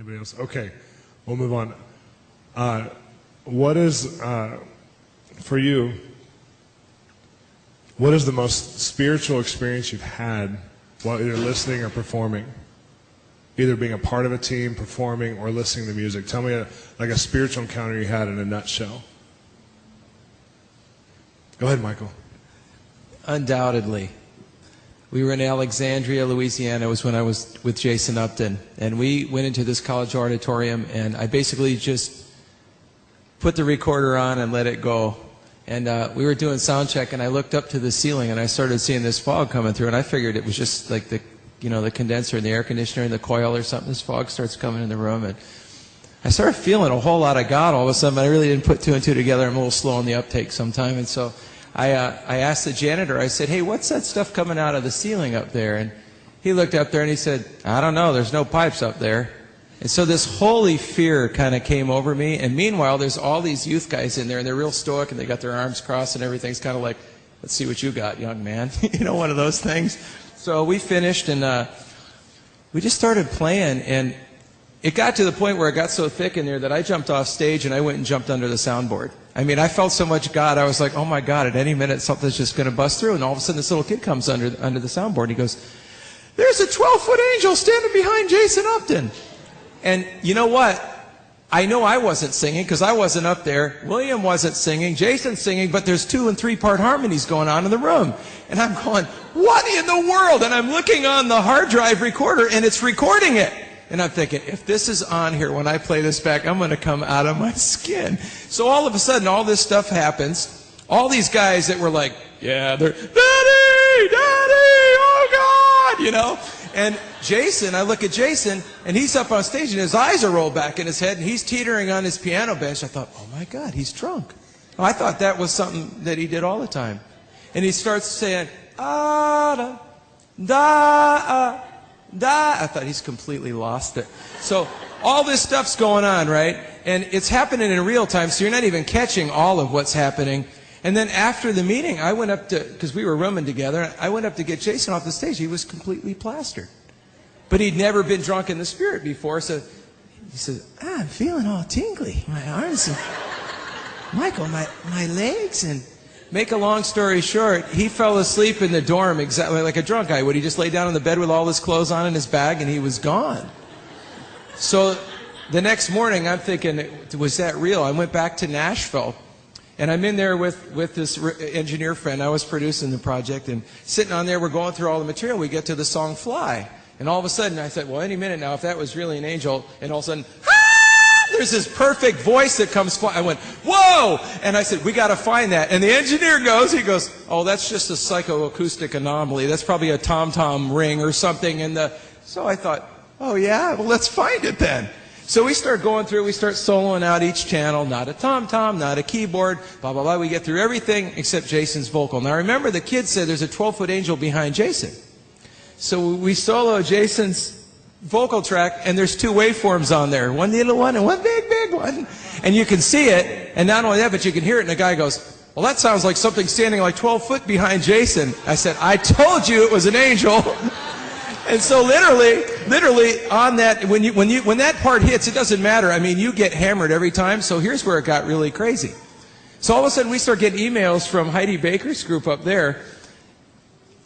Anybody else? Okay, we'll move on. What is, for you, what is the most spiritual experience you've had while either listening or performing? Either being a part of a team, performing, or listening to music. Tell me like a spiritual encounter you had in a nutshell. Go ahead, Michael. Undoubtedly. We were in Alexandria, Louisiana. It was when I was with Jason Upton. And we went into this college auditorium, and I basically just put the recorder on and let it go. And we were doing sound check, and I looked up to the ceiling, and I started seeing this fog coming through, and I figured it was just like the condenser in the air conditioner in the coil or something. This fog starts coming in the room, and I started feeling a whole lot of God all of a sudden, but I really didn't put two and two together. I'm a little slow on the uptake sometime, and so I asked the janitor, I said, hey, what's that stuff coming out of the ceiling up there? And he looked up there and he said, I don't know, there's no pipes up there. And so this holy fear kind of came over me, and meanwhile there's all these youth guys in there, and they're real stoic, and they got their arms crossed, and everything's kind of like, let's see what you got, young man. You know, one of those things. So we finished, and we just started playing, and it got to the point where it got so thick in there that I jumped off stage and I went and jumped under the soundboard. I mean, I felt so much God. I was like, oh my God, at any minute something's just going to bust through. And all of a sudden this little kid comes under the soundboard, and he goes, there's a 12-foot angel standing behind Jason Upton. And you know what? I know I wasn't singing because I wasn't up there. William wasn't singing. Jason's singing, but there's 2- and 3-part harmonies going on in the room. And I'm going, what in the world? And I'm looking on the hard drive recorder, and it's recording it. And I'm thinking, if this is on here when I play this back, I'm going to come out of my skin. So all of a sudden, all this stuff happens. All these guys that were like, yeah, they're, Daddy, oh God, you know. And Jason, I look at Jason, and he's up on stage, and his eyes are rolled back in his head, and he's teetering on his piano bench. I thought, oh my God, he's drunk. I thought that was something that he did all the time. And he starts saying, da, da, da. I thought he's completely lost it. So all this stuff's going on, right? And it's happening in real time, so you're not even catching all of what's happening. And then after the meeting, I went up to, because we were rooming together, I went up to get Jason off the stage. He was completely plastered. But he'd never been drunk in the spirit before, so he said, I'm feeling all tingly. My arms and, Michael, my legs. And make a long story short, he fell asleep in the dorm exactly like a drunk guy would. He just lay down in the bed with all his clothes on in his bag, and he was gone. So the next morning, I'm thinking, was that real? I went back to Nashville. And I'm in there with this engineer friend. I was producing the project, and sitting on there, we're going through all the material. We get to the song Fly. And all of a sudden, I said, well, any minute now, if that was really an angel, and all of a sudden, ah! There's this perfect voice that comes flying. I went, whoa! And I said, we got to find that. And the engineer he goes, oh, that's just a psychoacoustic anomaly. That's probably a tom-tom ring or something. So I thought, oh, yeah? Well, let's find it then. So we start going through, we start soloing out each channel, not a tom-tom, not a keyboard, blah, blah, blah. We get through everything except Jason's vocal. Now remember, the kid said there's a 12-foot angel behind Jason. So we solo Jason's vocal track, and there's 2 waveforms on there, one little one and one big, big one. And you can see it, and not only that, but you can hear it, and the guy goes, well, that sounds like something standing like 12 foot behind Jason. I said, I told you it was an angel. And so literally on that, when that part hits, it doesn't matter. I mean, you get hammered every time. So here's where it got really crazy. So all of a sudden we start getting emails from Heidi Baker's group up there.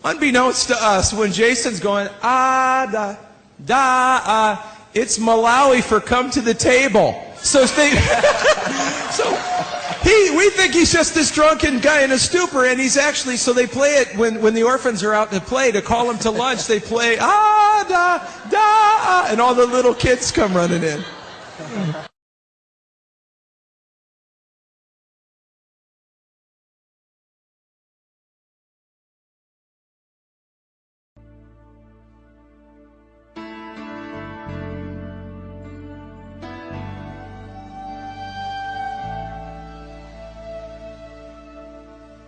Unbeknownst to us, when Jason's going, da, it's Malawi for come to the table. So we think he's just this drunken guy in a stupor, and he's actually, so they play it when the orphans are out to play, to call him to lunch, they play, and all the little kids come running in.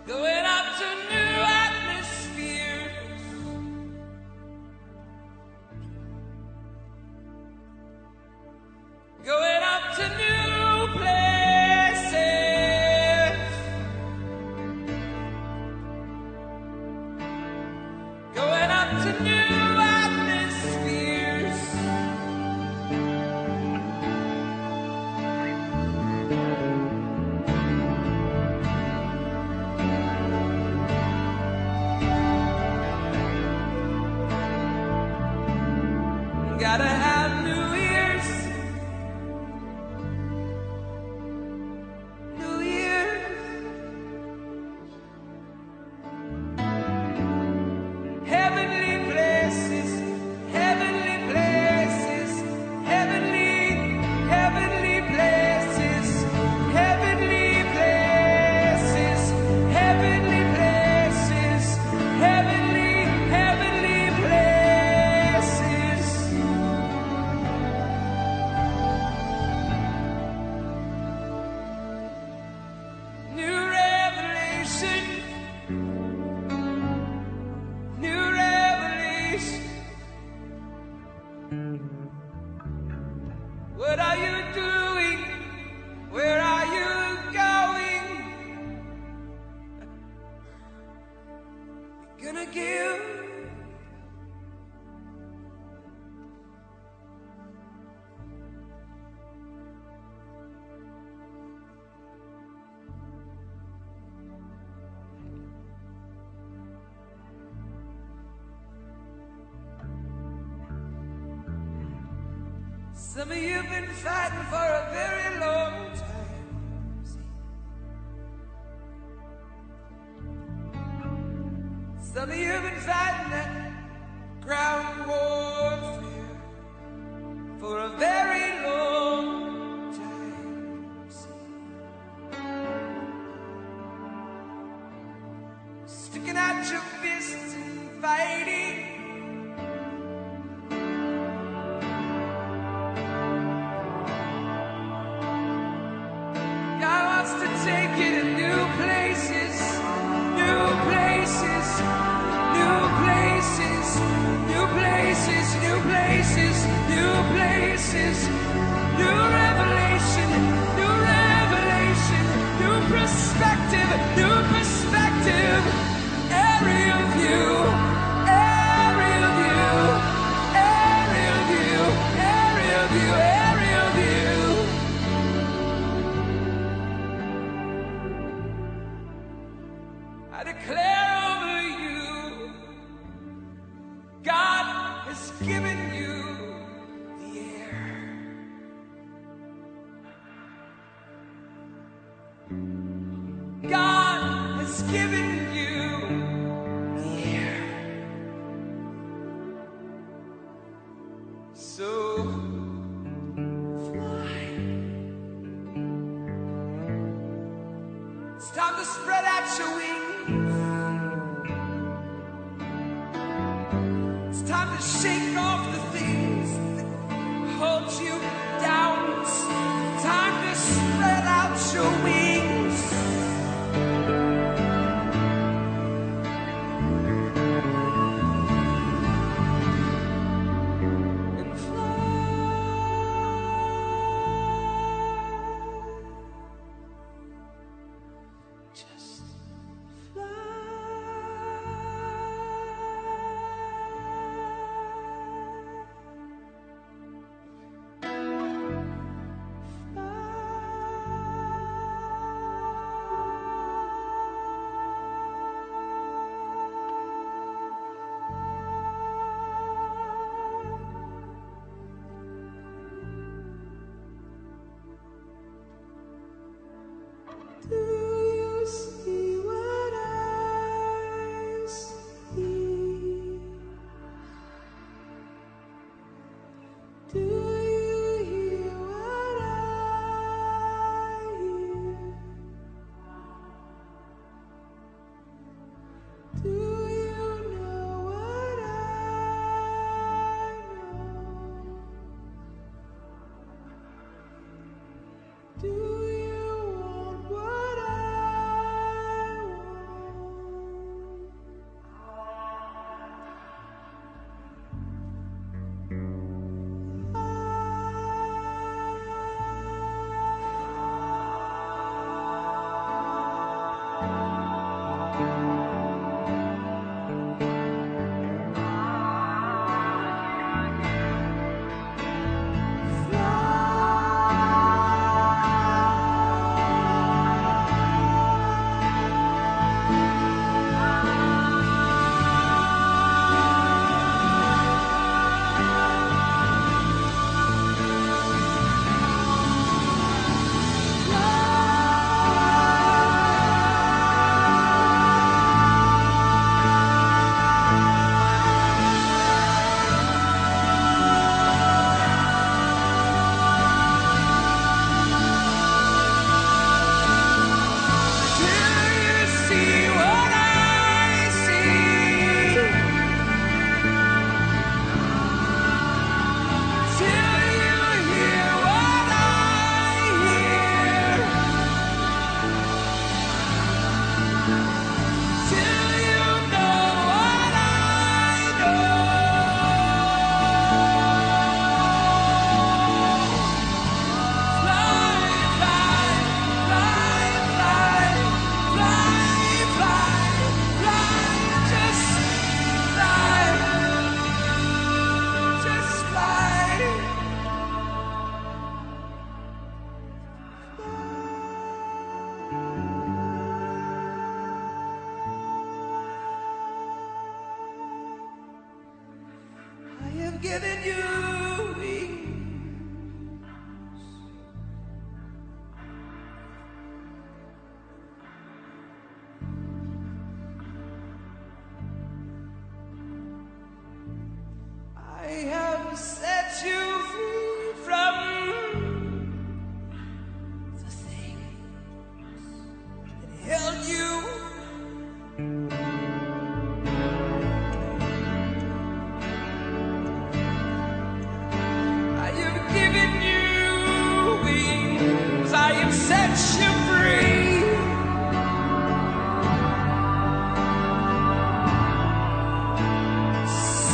Going up to new atmospheres, going up gotta have new ears. New ears. Heavenly places, heavenly places, heavenly, heavenly places, heavenly places, heavenly places, heavenly, heavenly places. New revelation, new revelation. What are you doing? Where are you going? You're gonna give. Some of you have been fighting for a very long time. Some of you have been fighting that ground warfare for a very long time. Sticking out your fists and fighting. God wants to take you to new places, new places, new places, new places, new places, new places, new revelation, new revelation, new perspective, new perspective. Area view, area view, area view, area view, area view. I declare over you, God has given you the air. God has given you the air. So fly. It's time to spread out your wings. It's time to shake off the things that hold you down. It's time to spread out your wings. And fly. Just fly. given you wings. I have set you free from the things that held you. I have given you wings. I have set you free.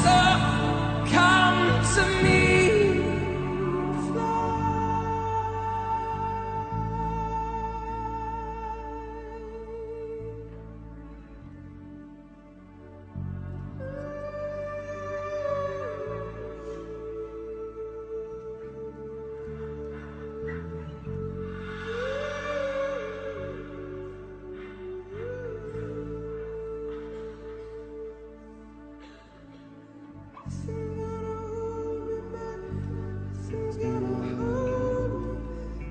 So come to me, fly. Things gonna hold me.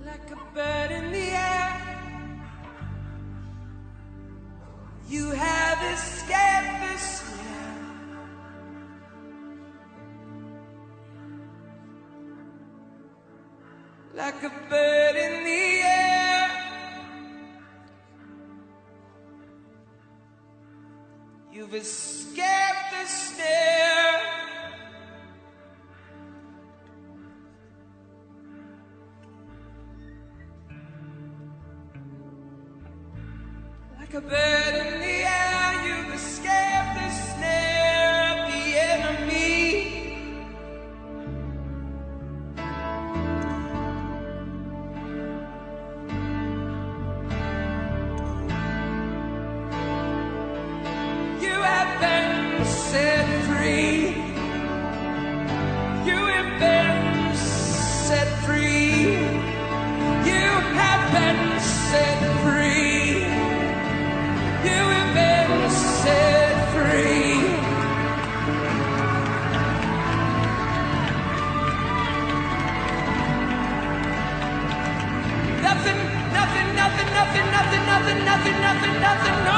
Like a bird in the air, you have escaped the snare. Like a bird in the air, you've escaped the snare. Like a bird in the air, you've escaped the snare of the enemy. You have been set free. You have been set free. You have been set free. You have been set free. Nothing, nothing, nothing, nothing, nothing, nothing, nothing, nothing, nothing, no